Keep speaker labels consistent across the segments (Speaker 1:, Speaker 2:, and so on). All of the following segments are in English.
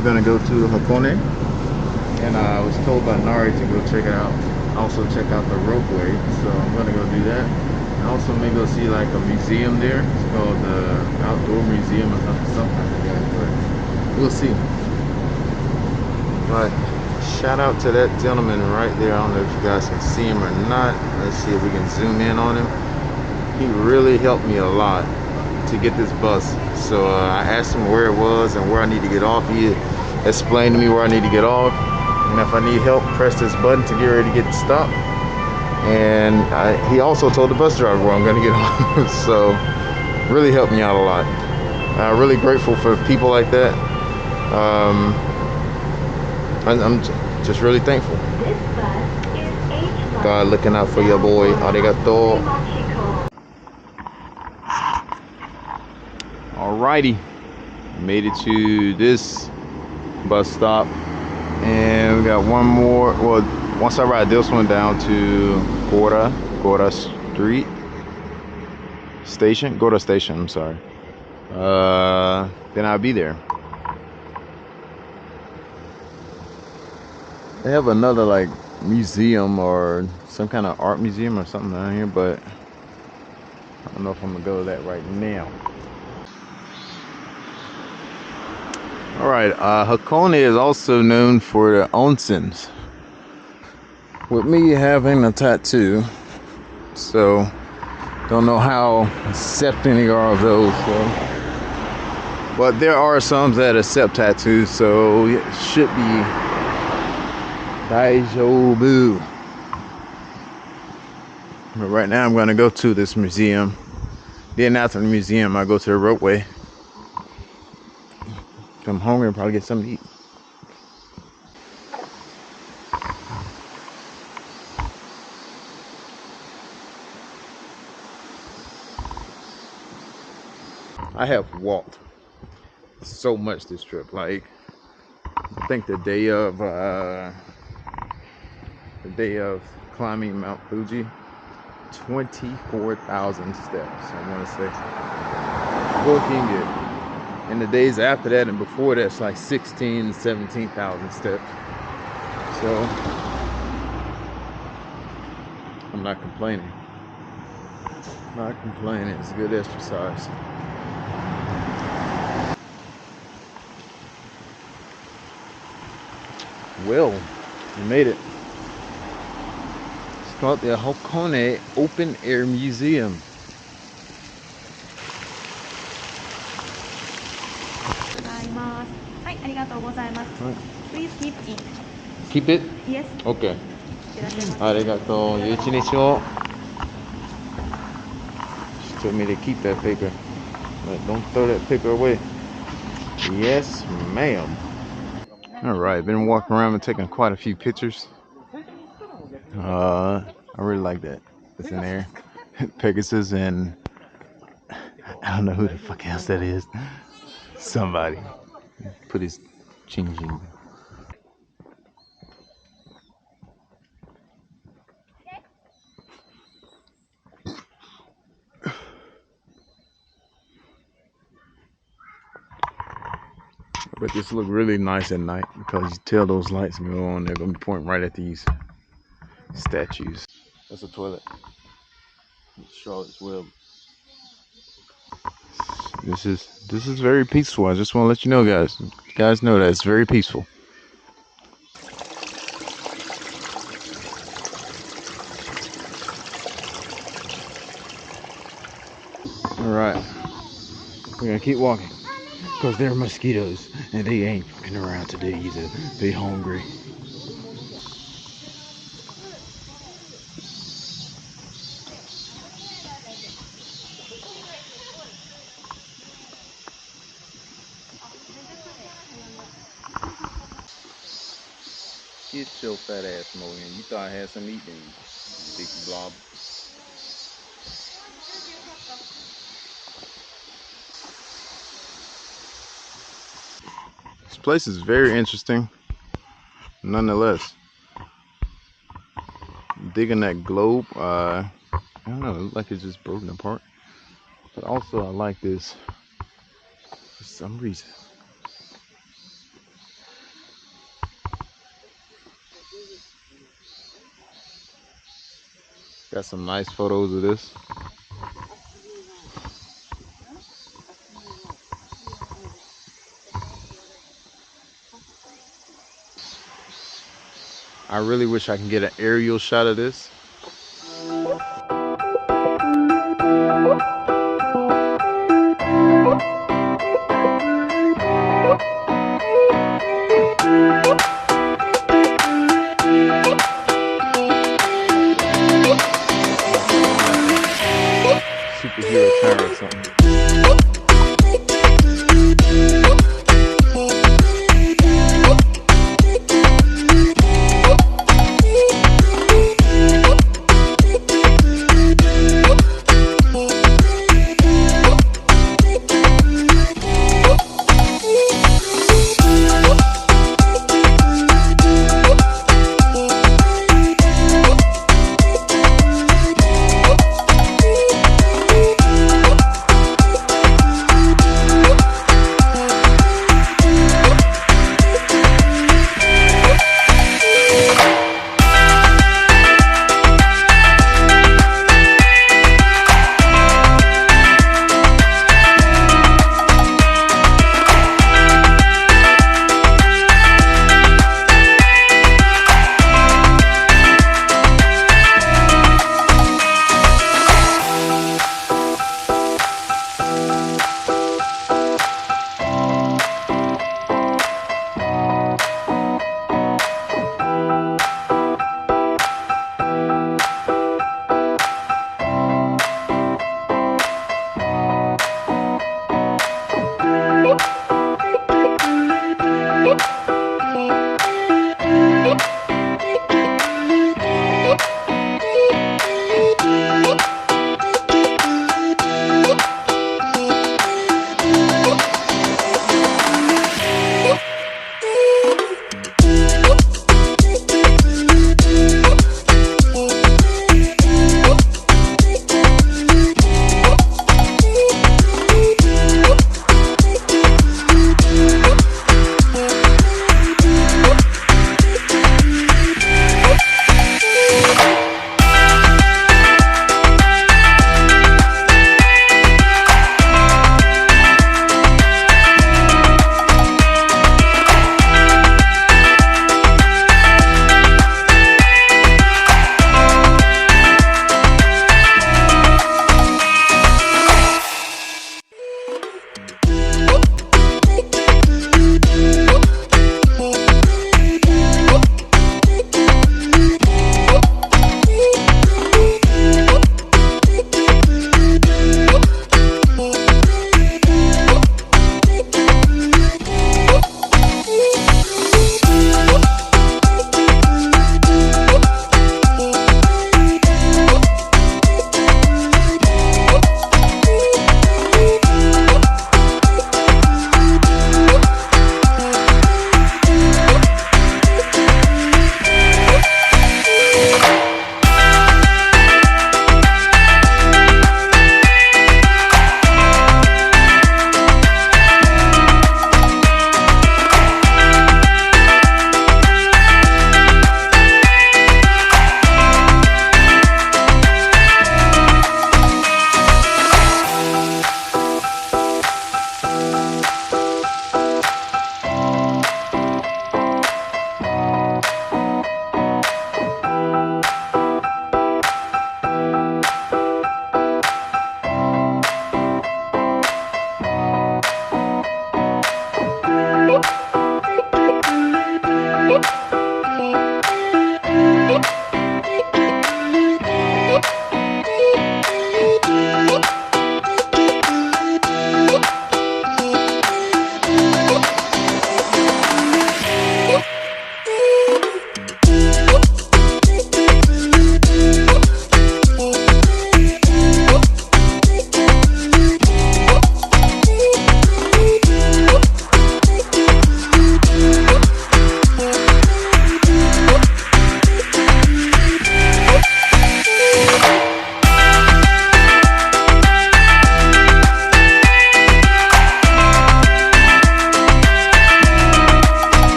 Speaker 1: we're gonna go to Hakone, and I was told by Nari to go check it out. Also check out the Ropeway, so I'm gonna go do that. I also may go see like a museum there. It's called the Outdoor Museum or something like that, but we'll see. But shout out to that gentleman right there. I don't know if you guys can see him or not. Let's see if we can zoom in on him. He really helped me a lot to get this bus. So I asked him where it was and where I need to get off. He explained to me where I need to get off, and if I need help, press this button to get ready to get stopped. And he also told the bus driver where I'm going to get off. So really helped me out a lot. Really grateful for people like that. I'm just really thankful. God looking out for your boy. Arigato. Alrighty, made it to this bus stop, and we got one more. Well, once I ride this one down to Gora Street Station, Gora Station, I'm sorry, then I'll be there. They have another like museum or some kind of art museum or something down here, but I don't know if I'm gonna go to that right now. Alright, Hakone is also known for the onsens. With me having a tattoo, so don't know how accepting they are of those. So. But there are some that accept tattoos, so it should be daijoubu. But right now I'm going to go to this museum. Then after the museum, I go to the Ropeway. I'm hungry and probably get something to eat. I have walked so much this trip. Like, I think the day of climbing Mount Fuji, 24,000 steps, I want to say. Looking good. And the days after that and before that, it's like 16, 17,000 steps. So I'm not complaining. Not complaining. It's good exercise. Well, we made it. It's called the Hakone Open Air Museum. Please keep it. Keep it? Yes. Okay. Arigato. Yoichi. She told me to keep that paper. But don't throw that paper away. Yes, ma'am. Alright, been walking around and taking quite a few pictures. I really like that. It's in there. Pegasus and I don't know who the fuck else that is. Somebody put his ching ching. But this look really nice at night because you tell those lights go on, they're gonna be pointing right at these statues. That's a toilet. Charlotte's Web. This is very peaceful. I just want to let you know, guys. You guys know that it's very peaceful. All right, we're gonna keep walking because there are mosquitoes and they ain't fucking around today either. They hungry. Get your fat ass more in. You thought I had some meat in you, big blob. This place is very interesting, nonetheless. Digging that globe, I don't know, it looked like it's just broken apart. But also I like this for some reason. Got some nice photos of this. I really wish I can get an aerial shot of this. Superhero car or something.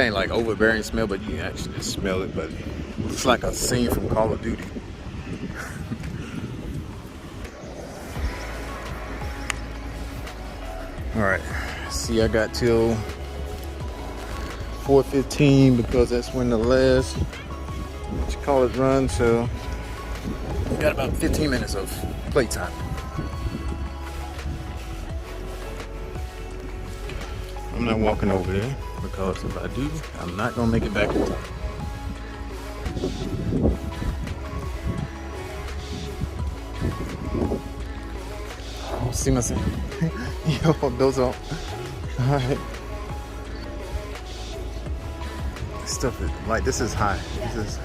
Speaker 1: ain't like overbearing smell, but you can actually smell it. But it's like a scene from Call of Duty. All right, see, I got till 4:15 because that's when the last, what you call it, run. So we got about 15 minutes of playtime. I'm not walking over there because if I do, I'm not gonna make it back in time. Oh, see myself. Yo, those are. Alright. Stuff is like, this is high. This is.